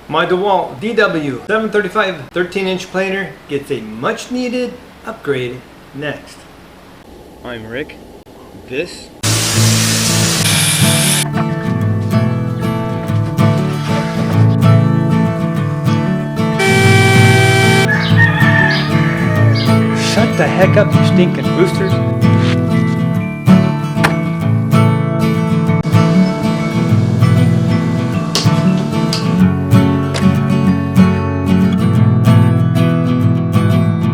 My DeWalt DW 735 13-inch planer gets a much needed upgrade next. I'm Rick. This shut the heck up, you stinking roosters.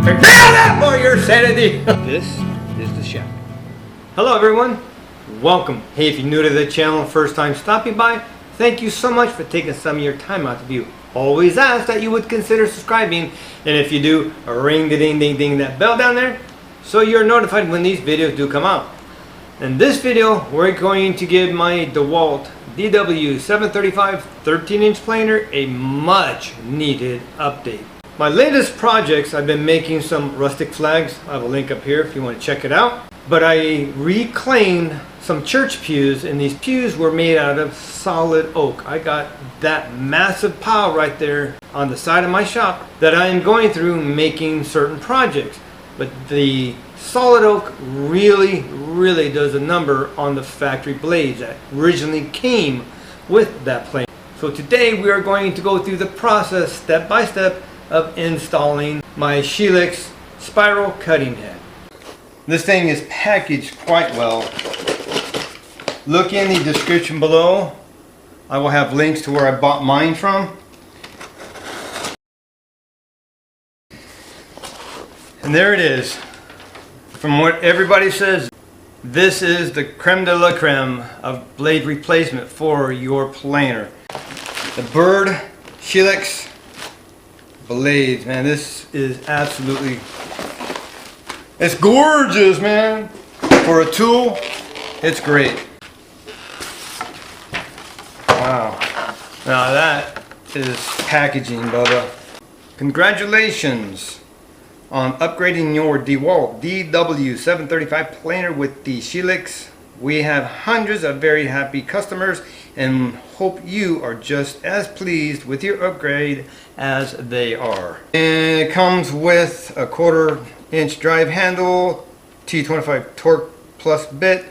Prepare that for your sanity! This is the shack. Hello everyone, welcome. Hey, if you're new to the channel, first time stopping by, thank you so much for taking some of your time out to view. Always ask that you would consider subscribing, and if you do, ring the ding ding ding that bell down there so you're notified when these videos do come out. In this video, we're going to give my DeWalt DW 735 13-inch planer a much needed update. My latest projects, I've been making some rustic flags. I have a link up here if you want to check it out. But I reclaimed some church pews, and these pews were made out of solid oak. I got that massive pile right there on the side of my shop that I am going through making certain projects. But the solid oak really does a number on the factory blades that originally came with that plane. So today we are going to go through the process step by step of installing my Shelix spiral cutting head. This thing is packaged quite well. Look in the description below. I will have links to where I bought mine from. And there it is. From what everybody says, this is the creme de la creme of blade replacement for your planer. The Byrd Shelix blades, man, this is absolutely, it's gorgeous, man. For a tool, it's great. Wow. Now that is packaging, Bubba. Congratulations on upgrading your DeWalt DW 735 planer with the Shelix. We have hundreds of very happy customers and hope you are just as pleased with your upgrade as they are. And it comes with a 1/4-inch drive handle, T25 torque plus bit,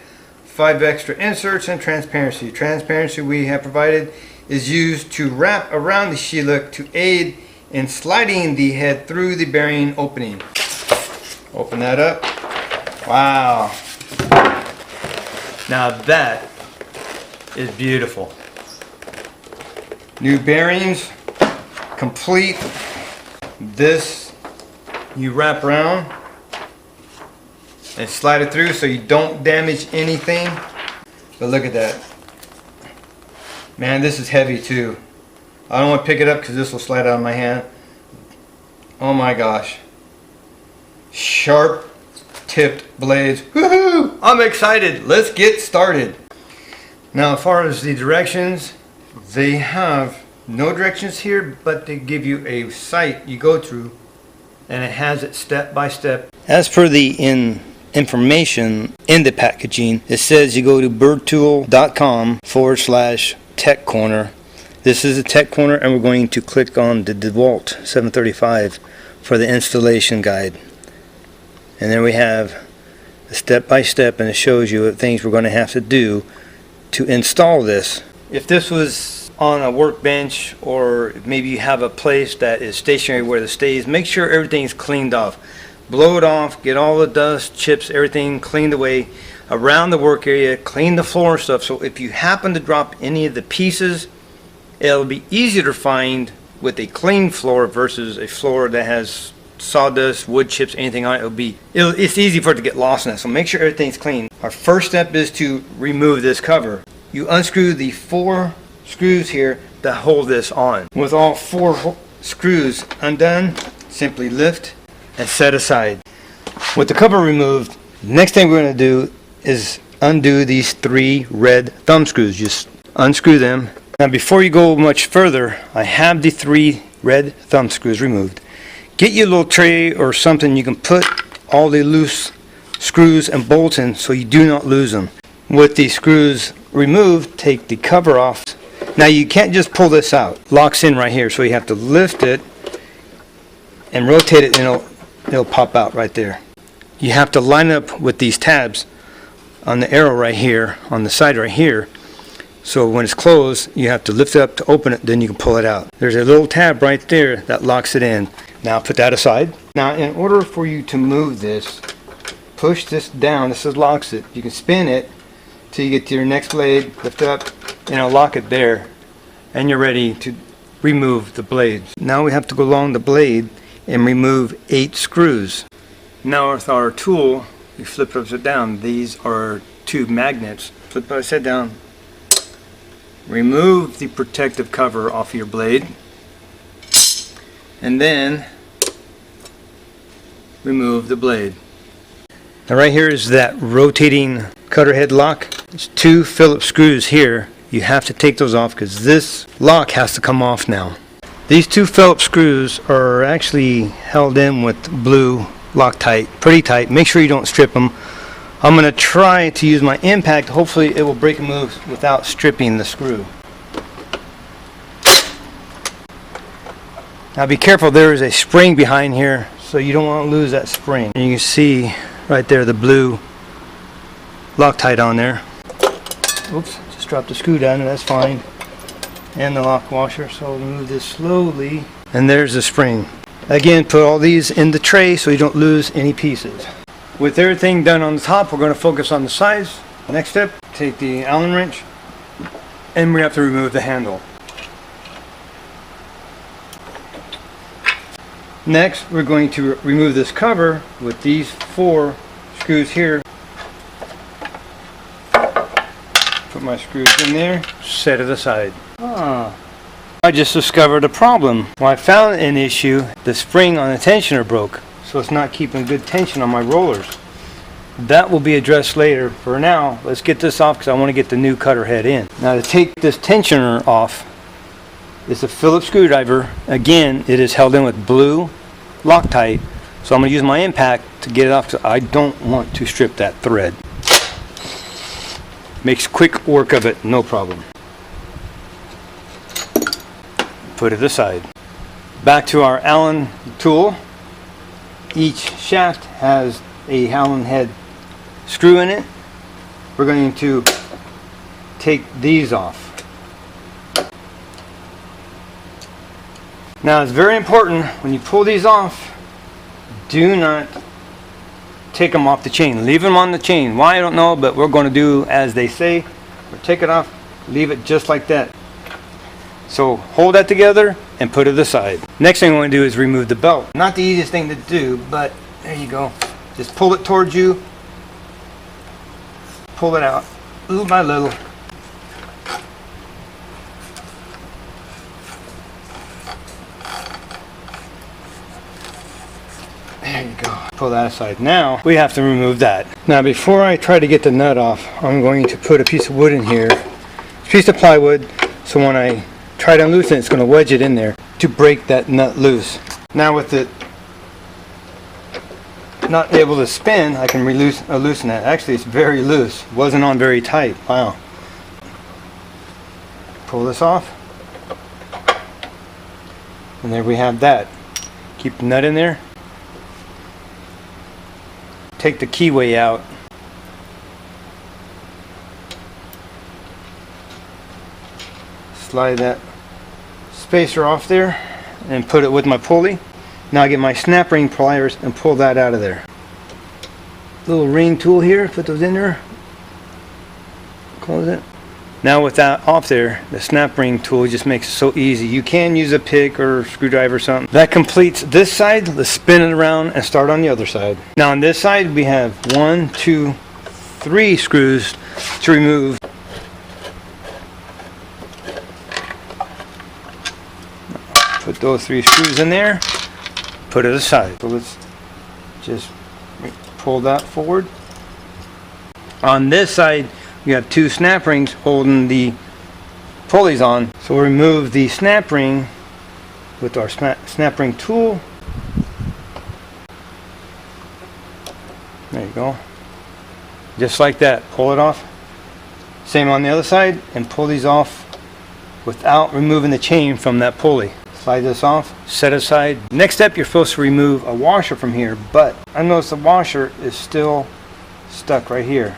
5 extra inserts, and transparency. Transparency we have provided is used to wrap around the Shelix to aid in sliding the head through the bearing opening. Open that up. Wow. Now that is beautiful. New bearings, complete. This you wrap around and slide it through so you don't damage anything. But look at that. Man, this is heavy too. I don't want to pick it up because this will slide out of my hand. Oh my gosh. Sharp tipped blades. Woohoo! I'm excited. Let's get started. Now, as far as the directions, they have no directions here, but they give you a site you go through, and it has it step by step. As for the information in the packaging, it says you go to birdtool.com/tech corner. This is a tech corner, and we're going to click on the DeWalt 735 for the installation guide. And then we have a step by step, and it shows you the things we're going to have to do to install this. If this was on a workbench, or maybe you have a place that is stationary where it stays, make sure everything's cleaned off. Blow it off, get all the dust, chips, everything cleaned away around the work area, clean the floor and stuff, so if you happen to drop any of the pieces, it'll be easier to find with a clean floor versus a floor that has sawdust, wood chips, anything on it. It's easy for it to get lost in it, so make sure everything's clean. Our first step is to remove this cover. You unscrew the 4 screws here that hold this on. With all 4 screws undone, simply lift and set aside. With the cover removed, next thing we're going to do is undo these 3 red thumb screws. Just unscrew them. Now before you go much further, I have the 3 red thumb screws removed. Get you a little tray or something you can put all the loose screws and bolts in so you do not lose them. With the screws removed, take the cover off Now you can't just pull this out. Locks in right here, so you have to lift it and rotate it, and it'll pop out right there. You have to line up with these tabs on the arrow right here, on the side right here. So when it's closed, you have to lift it up to open it, then you can pull it out. There's a little tab right there that locks it in. Now put that aside. Now in order for you to move this, push this down. This is locks it. You can spin it till you get to your next blade, lift it up, and it'll lock it there. And you're ready to remove the blades. Now we have to go along the blade and remove 8 screws. Now with our tool, we flip it upside down. These are 2 magnets. Flip it upside down. Remove the protective cover off your blade. And then remove the blade. Now right here is that rotating cutter head lock. There's 2 Phillips screws here. You have to take those off because this lock has to come off now. These 2 Phillips screws are actually held in with blue Loctite, pretty tight. Make sure you don't strip them. I'm going to try to use my impact. Hopefully it will break and move without stripping the screw. Now be careful, there is a spring behind here, so you don't want to lose that spring. And you can see right there the blue Loctite on there. Oops, just dropped the screw down, and that's fine. And the lock washer, so I'll move this slowly. And there's the spring. Again, put all these in the tray so you don't lose any pieces. With everything done on the top, we're going to focus on the sides. Next step, take the Allen wrench, and we have to remove the handle. Next, we're going to remove this cover with these 4 screws here. Put my screws in there, set it aside. I just discovered a problem. Well, I found an issue. The spring on the tensioner broke, so it's not keeping good tension on my rollers. That will be addressed later. For now, let's get this off because I want to get the new cutter head in. Now to take this tensioner off, it's a Phillips screwdriver. Again, it is held in with blue Loctite, so I'm going to use my impact to get it off because I don't want to strip that thread. Makes quick work of it, no problem. Put it aside. Back to our Allen tool. Each shaft has a Allen head screw in it. We're going to take these off. Now it's very important when you pull these off, do not take them off the chain. Leave them on the chain. Why, I don't know, but we're going to do as they say. We'll take it off, leave it just like that. So hold that together and put it aside. Next thing I want to do is remove the belt. Not the easiest thing to do, but there you go. Just pull it towards you. Pull it out little by little. There you go. Pull that aside. Now we have to remove that. Now before I try to get the nut off, I'm going to put a piece of wood in here. A piece of plywood, so when I try to unloosen it, it's going to wedge it in there to break that nut loose. Now with it not able to spin, I can loosen that. Actually, it's very loose. Wasn't on very tight. Wow. Pull this off. And there we have that. Keep the nut in there. Take the keyway out. Slide that spacer off there and put it with my pulley. Now I get my snap ring pliers and pull that out of there. Little ring tool here, put those in there. Close it. Now with that off there, the snap ring tool just makes it so easy. You can use a pick or a screwdriver or something. That completes this side. Let's spin it around and start on the other side. Now on this side we have 1, 2, 3 screws to remove. Put those 3 screws in there. Put it aside. So let's just pull that forward. On this side we have 2 snap rings holding the pulleys on. So we'll remove the snap ring with our snap ring tool. There you go. Just like that. Pull it off. Same on the other side and pull these off without removing the chain from that pulley. Slide this off, set aside. Next step, you're supposed to remove a washer from here, but I noticed the washer is still stuck right here.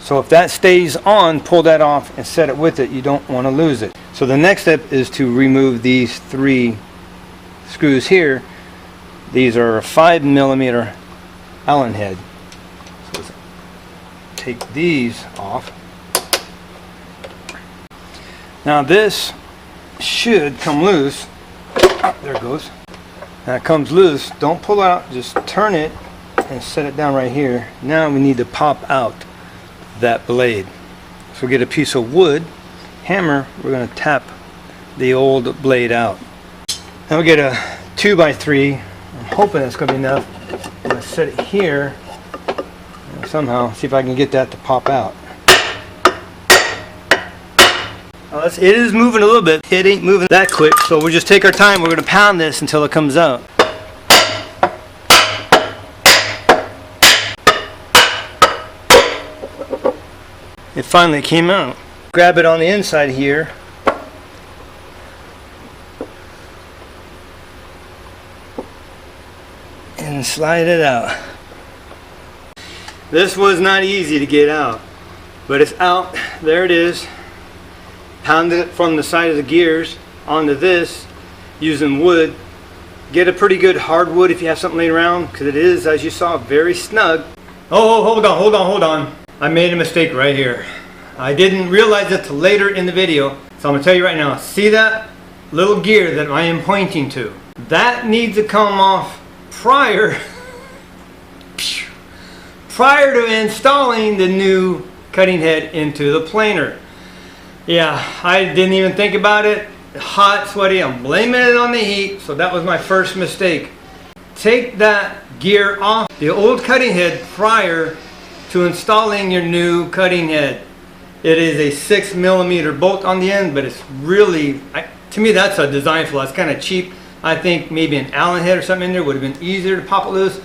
So if that stays on, pull that off and set it with it. You don't want to lose it. So the next step is to remove these 3 screws here. These are a 5mm Allen head. So let's take these off. Now this should come loose. Oh, there it goes. Now it comes loose. Don't pull out, just turn it and set it down right here. Now we need to pop out that blade. So we get a piece of wood, hammer, we're going to tap the old blade out. Now we get a 2x3. I'm hoping that's going to be enough. I'm going to set it here and somehow see if I can get that to pop out. Now it is moving a little bit. It ain't moving that quick, so we'll just take our time. We're going to pound this until it comes out. It finally came out. Grab it on the inside here. And slide it out. This was not easy to get out, but it's out. There it is. Pounded it from the side of the gears onto this using wood. Get a pretty good hardwood if you have something laying around, because it is, as you saw, very snug. Oh, hold on. I made a mistake right here. I didn't realize it till later in the video, so I'm going to tell you right now. See that little gear that I am pointing to? That needs to come off prior to installing the new cutting head into the planer. Yeah, I didn't even think about it. Hot, sweaty, I'm blaming it on the heat, so that was my first mistake. Take that gear off the old cutting head prior to installing your new cutting head. It is a 6mm bolt on the end, but it's really, to me that's a design flaw. It's kind of cheap. I think maybe an Allen head or something in there would have been easier to pop it loose.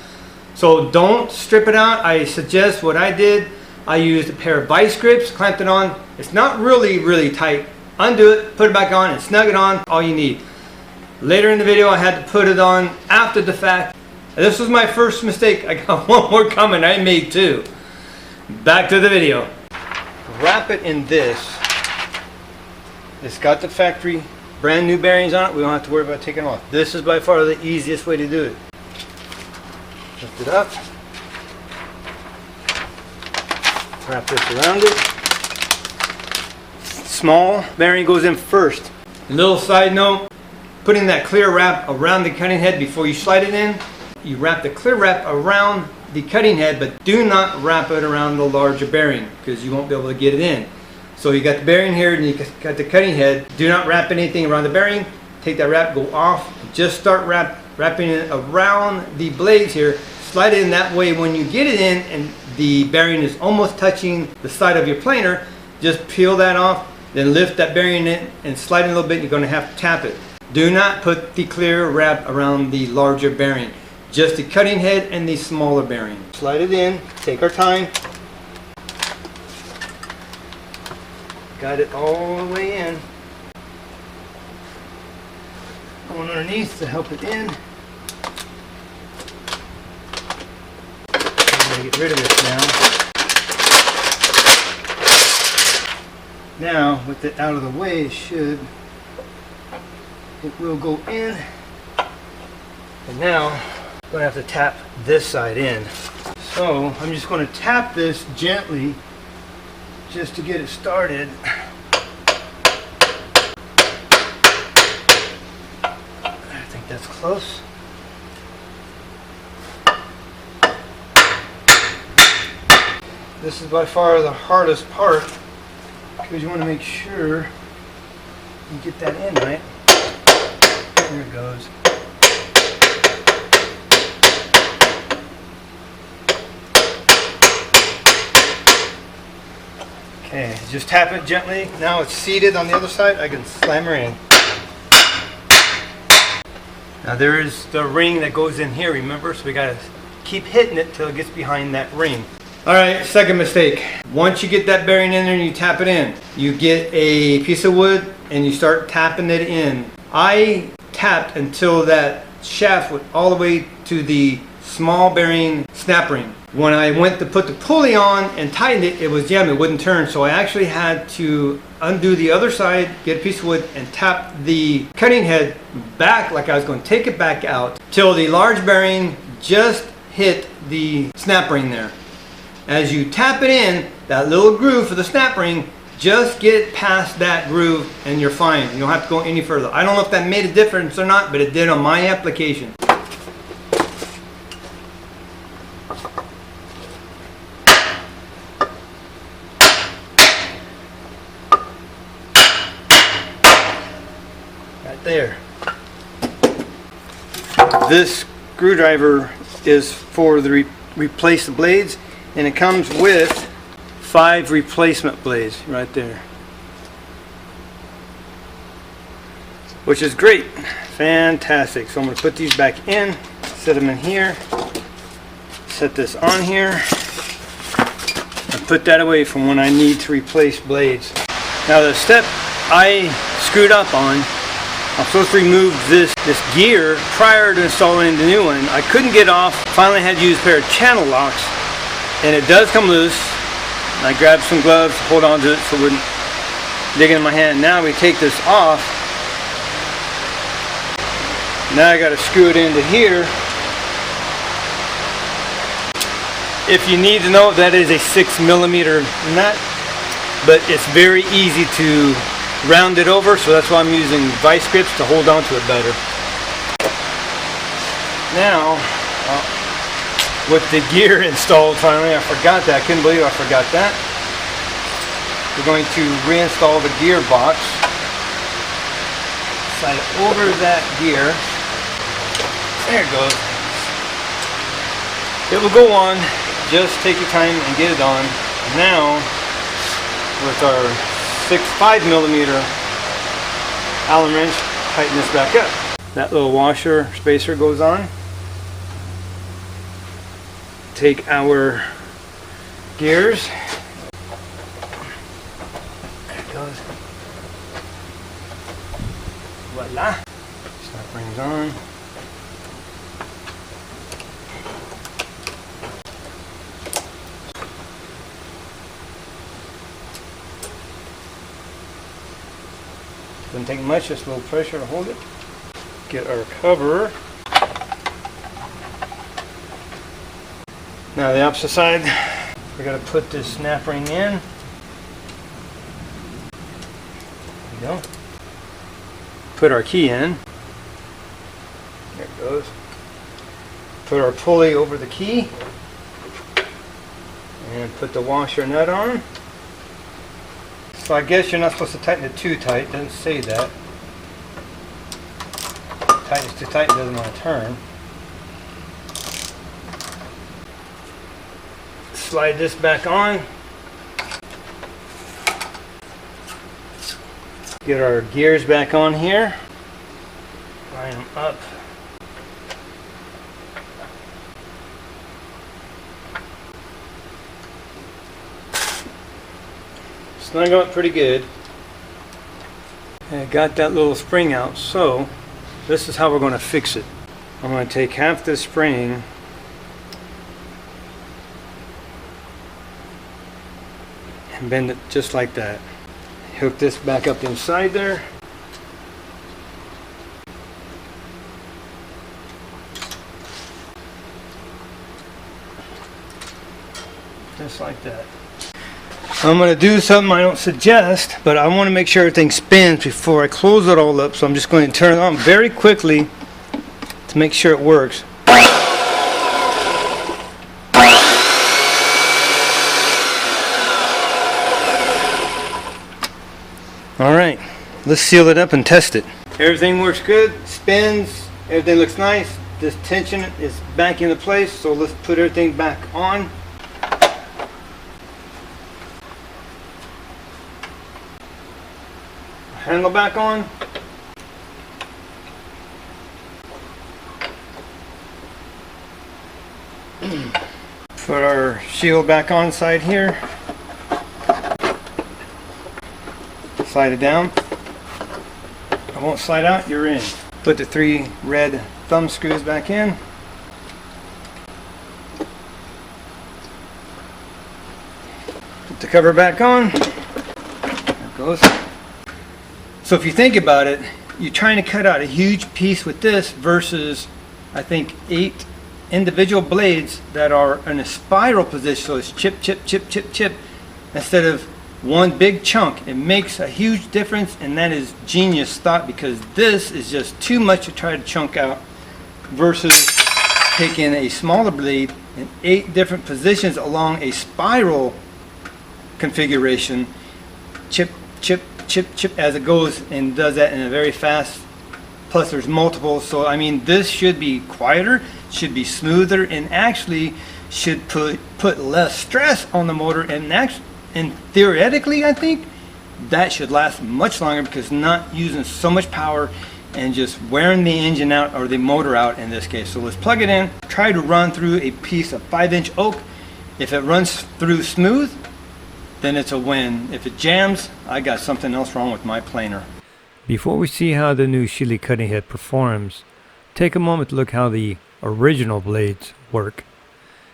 So don't strip it out. I suggest what I did. I used a pair of vice grips, clamped it on. It's not really tight. Undo it, put it back on, and snug it on, all you need. Later in the video I had to put it on after the fact. This was my first mistake. I got one more coming. I made 2. Back to the video. Wrap it in this. It's got the factory brand new bearings on it. We don't have to worry about taking it off. This is by far the easiest way to do it. Lift it up. Wrap this around it. Small bearing goes in first. A little side note, putting that clear wrap around the cutting head before you slide it in. You wrap the clear wrap around the cutting head, but do not wrap it around the larger bearing because you won't be able to get it in. So you got the bearing here and you got the cutting head. Do not wrap anything around the bearing. Take that wrap, go off, just start wrapping it around the blades here. Slide it in that way. When you get it in and the bearing is almost touching the side of your planer, just peel that off, then lift that bearing in and slide it a little bit. You're going to have to tap it. Do not put the clear wrap around the larger bearing. Just the cutting head and the smaller bearing. Slide it in, take our time. Got it all the way in. Going underneath to help it in. I'm going to get rid of this now. Now, with it out of the way, it will go in. And now, I'm going to have to tap this side in. So, I'm just going to tap this gently just to get it started. I think that's close. This is by far the hardest part because you want to make sure you get that in right. There it goes. Okay, just tap it gently. Now it's seated on the other side. I can slam her in. Now there is the ring that goes in here, remember? So we gotta keep hitting it till it gets behind that ring. Alright, second mistake. Once you get that bearing in there and you tap it in, you get a piece of wood and you start tapping it in. I tapped until that shaft went all the way to the small bearing snap ring. When I went to put the pulley on and tighten it, it was jamming, it wouldn't turn. So I actually had to undo the other side, get a piece of wood and tap the cutting head back like I was going to take it back out till the large bearing just hit the snap ring there. As you tap it in, that little groove for the snap ring, just get past that groove and you're fine. You don't have to go any further. I don't know if that made a difference or not, but it did on my application. Right there. This screwdriver is for the replace the blades, and it comes with 5 replacement blades right there, which is great, fantastic. So I'm going to put these back in, set them in here, set this on here, and put that away from when I need to replace blades. Now the step I screwed up on, I'm supposed to remove this gear prior to installing the new one. I couldn't get off. Finally had to use a pair of channel locks, and it does come loose. I grabbed some gloves to hold on to it so it wouldn't dig in my hand. Now we take this off. Now I got to screw it into here. If you need to know, that is a 6mm nut, but it's very easy to round it over, so that's why I'm using vice grips to hold on to it better. Now, with the gear installed finally, I forgot that. I couldn't believe I forgot that. We're going to reinstall the gearbox. Slide it over that gear. There it goes. It will go on. Just take your time and get it on. Now, with our 5mm Allen wrench, tighten this back up. That little washer spacer goes on. Take our gears. There it goes. Voila. Snap rings on. Doesn't take much, just a little pressure to hold it. Get our cover. Now the opposite side, we got to put this snap ring in. There we go. Put our key in. There it goes. Put our pulley over the key. And put the washer nut on. So I guess you're not supposed to tighten it too tight. It doesn't say that. Tighten it too tight, it doesn't want to turn. Slide this back on. Get our gears back on here. Line them up. Snug them up pretty good. And I got that little spring out, so this is how we're going to fix it. I'm going to take half the spring and bend it just like that. Hook this back up inside there. Just like that. I'm going to do something I don't suggest, but I want to make sure everything spins before I close it all up, so I'm just going to turn it on very quickly to make sure it works. Alright, let's seal it up and test it. Everything works good, spins, everything looks nice. This tension is back into place, so let's put everything back on. Handle back on. Put our shield back on side here. Slide it down. It won't slide out, you're in. Put the 3 red thumb screws back in. Put the cover back on. There it goes. So if you think about it, you're trying to cut out a huge piece with this versus, I think, 8 individual blades that are in a spiral position. So it's chip, chip, chip, chip, chip, instead of one big chunk. It makes a huge difference, and that is genius thought, because this is just too much to try to chunk out versus taking a smaller blade in 8 different positions along a spiral configuration, chip, chip, chip, chip, as it goes, and does that in a very fast. Plus there's multiple, so I mean this should be quieter, should be smoother, and actually should put less stress on the motor, and theoretically I think that should last much longer, because not using so much power and just wearing the engine out, or the motor out in this case. So let's plug it in, try to run through a piece of 5-inch oak. If it runs through smooth, then it's a win. If it jams, I got something else wrong with my planer. Before we see how the new Shelix Cutting Head performs, take a moment to look how the original blades work.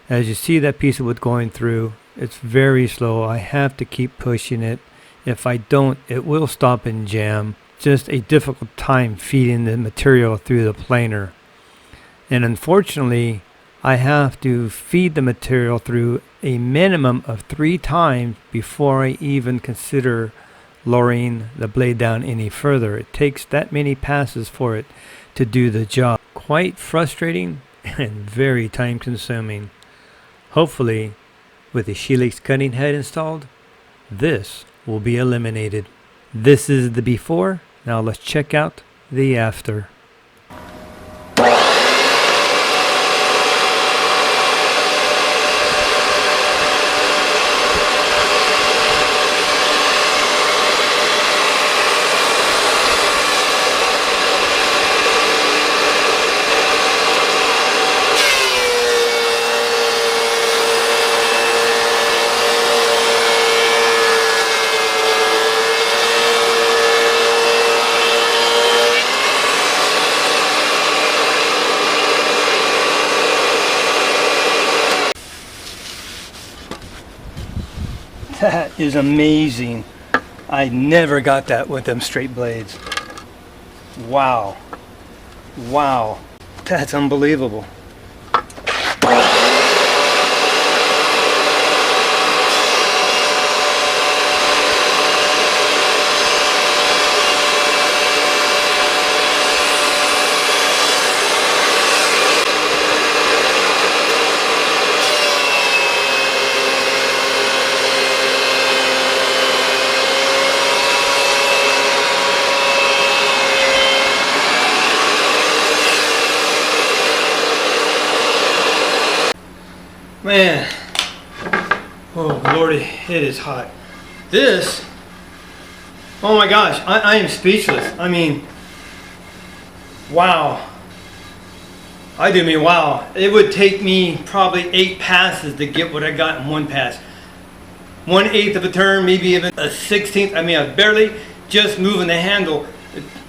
As you see that piece of wood going through, it's very slow. I have to keep pushing it. If I don't, it will stop and jam. Just a difficult time feeding the material through the planer. And unfortunately, I have to feed the material through a minimum of 3 times before I even consider lowering the blade down any further. It takes that many passes for it to do the job. Quite frustrating and very time consuming. Hopefully, with the Shelix Cutting Head installed, this will be eliminated. This is the before. Now let's check out the after. That is amazing. I never got that with them straight blades. Wow. Wow. That's unbelievable. Man, oh lordy, it is hot. This, oh my gosh, I am speechless. I mean, wow. I do mean wow. It would take me probably 8 passes to get what I got in 1 pass. 1/8 of a turn, maybe even a 16th. I mean, I barely just moving the handle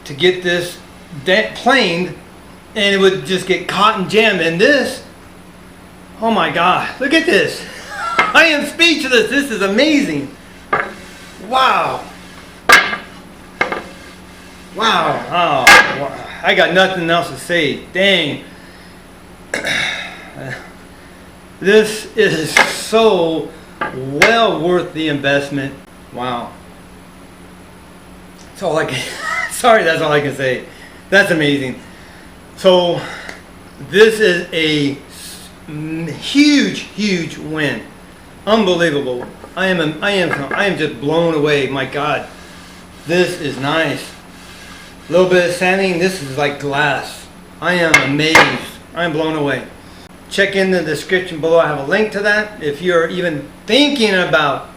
to get this planed, and it would just get caught and jammed. And this, oh my God, look at this. I am speechless. This is amazing. Wow. Wow. Oh, I got nothing else to say. Dang. This is so well worth the investment. Wow. That's all I can, sorry, that's all I can say. That's amazing. So this is a huge win. Unbelievable. I am just blown away. My God, this is nice. A little bit of sanding. This is like glass. I am amazed. I am blown away. Check in the description below. I have a link to that. If you're even thinking about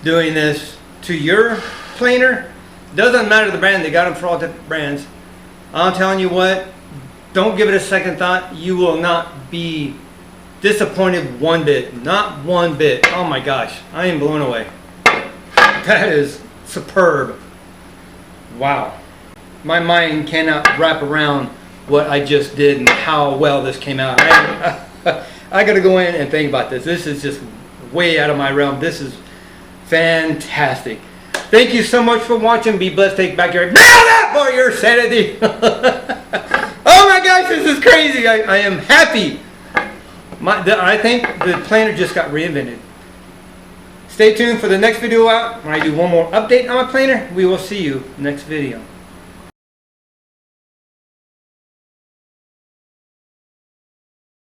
doing this to your planer, doesn't matter the brand. They got them for all different brands. I'm telling you what, don't give it a second thought. You will not be disappointed one bit. Not one bit. Oh my gosh, I am blown away. That is superb. Wow. My mind cannot wrap around what I just did and how well this came out. I gotta go in and think about this. This is just way out of my realm. This is fantastic. Thank you so much for watching. Be blessed. Take back your... Nail that for your sanity. Oh my gosh, this is crazy. I am happy. I think the planer just got reinvented. Stay tuned for the next video out when I do one more update on my planer. We will see you next video.